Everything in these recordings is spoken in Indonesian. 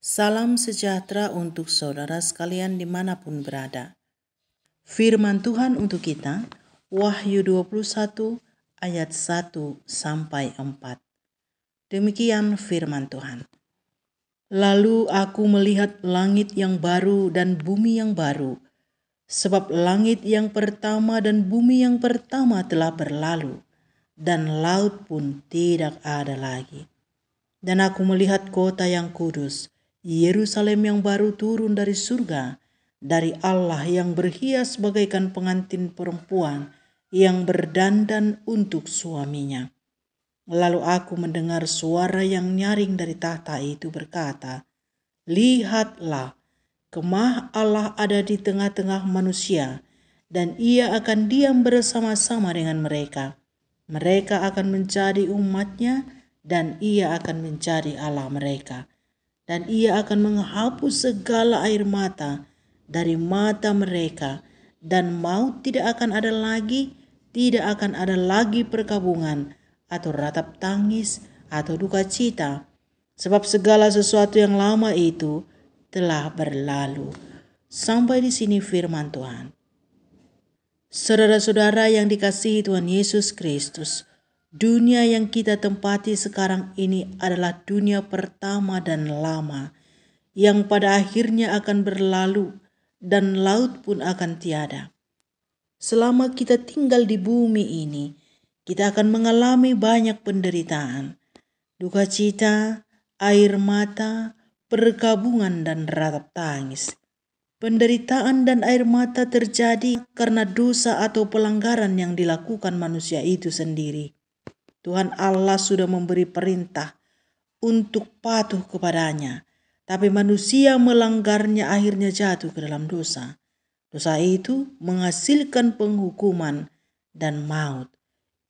Salam sejahtera untuk saudara sekalian dimanapun berada. Firman Tuhan untuk kita, Wahyu 21 ayat 1-4. Demikian firman Tuhan. Lalu aku melihat langit yang baru dan bumi yang baru, sebab langit yang pertama dan bumi yang pertama telah berlalu, dan laut pun tidak ada lagi. Dan aku melihat kota yang kudus, Yerusalem yang baru turun dari surga, dari Allah yang berhias bagaikan pengantin perempuan yang berdandan untuk suaminya. Lalu aku mendengar suara yang nyaring dari tahta itu berkata, "Lihatlah, kemah Allah ada di tengah-tengah manusia, dan ia akan diam bersama-sama dengan mereka. Mereka akan menjadi umatnya, dan ia akan menjadi Allah mereka. Dan ia akan menghapus segala air mata dari mata mereka, dan maut tidak akan ada lagi, tidak akan ada lagi perkabungan, atau ratap tangis, atau duka cita, sebab segala sesuatu yang lama itu telah berlalu." Sampai di sini firman Tuhan. Saudara-saudara yang dikasihi Tuhan Yesus Kristus, dunia yang kita tempati sekarang ini adalah dunia pertama dan lama, yang pada akhirnya akan berlalu dan laut pun akan tiada. Selama kita tinggal di bumi ini, kita akan mengalami banyak penderitaan, duka cita, air mata, perkabungan, dan ratap tangis. Penderitaan dan air mata terjadi karena dosa atau pelanggaran yang dilakukan manusia itu sendiri. Tuhan Allah sudah memberi perintah untuk patuh kepadanya, tapi manusia melanggarnya, akhirnya jatuh ke dalam dosa. Dosa itu menghasilkan penghukuman dan maut.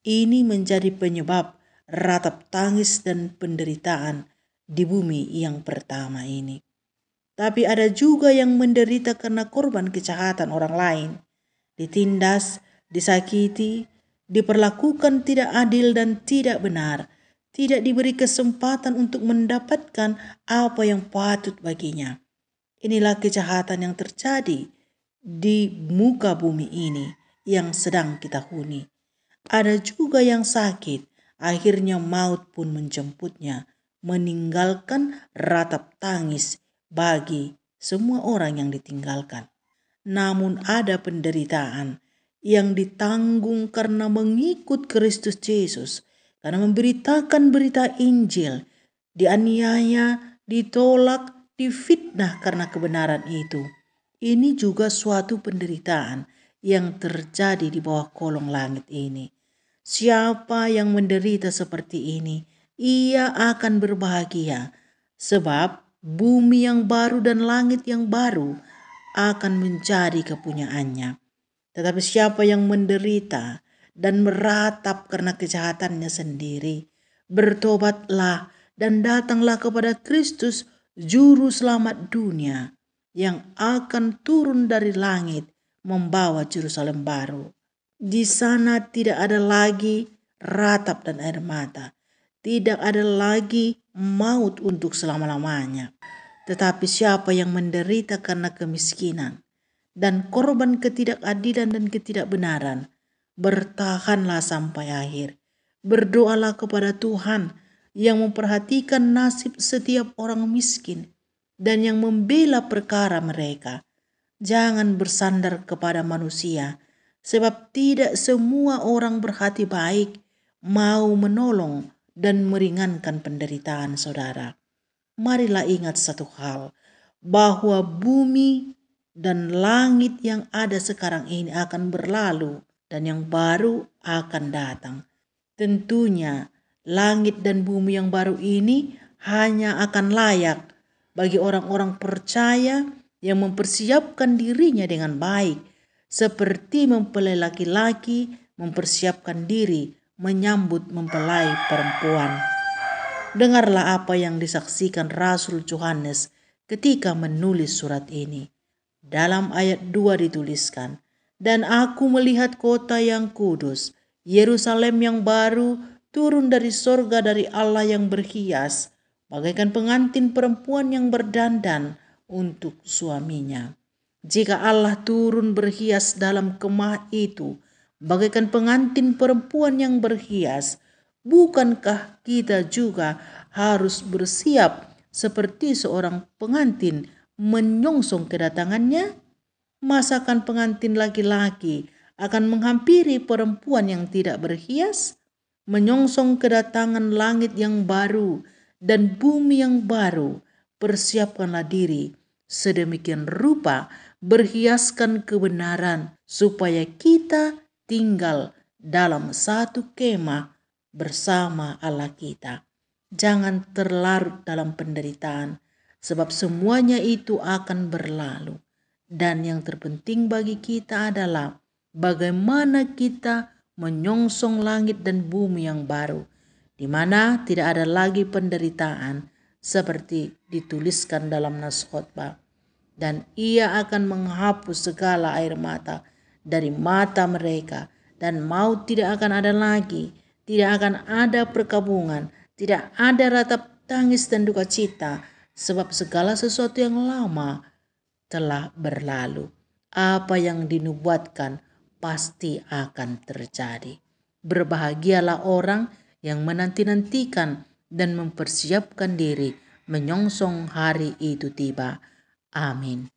Ini menjadi penyebab ratap tangis dan penderitaan di bumi yang pertama ini. Tapi ada juga yang menderita karena korban kejahatan orang lain, ditindas, disakiti, diperlakukan tidak adil dan tidak benar, tidak diberi kesempatan untuk mendapatkan apa yang patut baginya. Inilah kejahatan yang terjadi di muka bumi ini yang sedang kita huni. Ada juga yang sakit, akhirnya maut pun menjemputnya, meninggalkan ratap tangis bagi semua orang yang ditinggalkan. Namun ada penderitaan yang ditanggung karena mengikut Kristus Yesus, karena memberitakan berita Injil, dianiaya, ditolak, difitnah karena kebenaran itu. Ini juga suatu penderitaan yang terjadi di bawah kolong langit ini. Siapa yang menderita seperti ini, ia akan berbahagia, sebab bumi yang baru dan langit yang baru akan menjadi kepunyaannya. Tetapi siapa yang menderita dan meratap karena kejahatannya sendiri, bertobatlah dan datanglah kepada Kristus, Juru Selamat dunia, yang akan turun dari langit membawa Yerusalem baru. Di sana tidak ada lagi ratap dan air mata, tidak ada lagi maut untuk selama-lamanya. Tetapi siapa yang menderita karena kemiskinan dan korban ketidakadilan dan ketidakbenaran, bertahanlah sampai akhir. Berdoalah kepada Tuhan yang memperhatikan nasib setiap orang miskin dan yang membela perkara mereka. Jangan bersandar kepada manusia, sebab tidak semua orang berhati baik mau menolong dan meringankan penderitaan saudara. Marilah ingat satu hal, bahwa bumi dan langit yang ada sekarang ini akan berlalu dan yang baru akan datang. Tentunya langit dan bumi yang baru ini hanya akan layak bagi orang-orang percaya yang mempersiapkan dirinya dengan baik, seperti mempelai laki-laki mempersiapkan diri menyambut mempelai perempuan. Dengarlah apa yang disaksikan Rasul Yohanes ketika menulis surat ini. Dalam ayat 2 dituliskan, "Dan aku melihat kota yang kudus, Yerusalem yang baru, turun dari sorga dari Allah yang berhias, bagaikan pengantin perempuan yang berdandan untuk suaminya. Jika Allah turun berhias dalam kemah itu, bagaikan pengantin perempuan yang berhias, bukankah kita juga harus bersiap seperti seorang pengantin menyongsong kedatangannya? Masakan pengantin laki-laki akan menghampiri perempuan yang tidak berhias, menyongsong kedatangan langit yang baru dan bumi yang baru? Persiapkanlah diri sedemikian rupa, berhiaskan kebenaran supaya kita tinggal dalam satu kemah bersama Allah kita. Jangan terlarut dalam penderitaan, sebab semuanya itu akan berlalu. Dan yang terpenting bagi kita adalah bagaimana kita menyongsong langit dan bumi yang baru, di mana tidak ada lagi penderitaan seperti dituliskan dalam nas khotbah. Dan ia akan menghapus segala air mata dari mata mereka, dan maut tidak akan ada lagi, tidak akan ada perkabungan, tidak ada ratap tangis dan duka cita, sebab segala sesuatu yang lama telah berlalu. Apa yang dinubuatkan pasti akan terjadi. Berbahagialah orang yang menanti-nantikan dan mempersiapkan diri menyongsong hari itu tiba. Amin.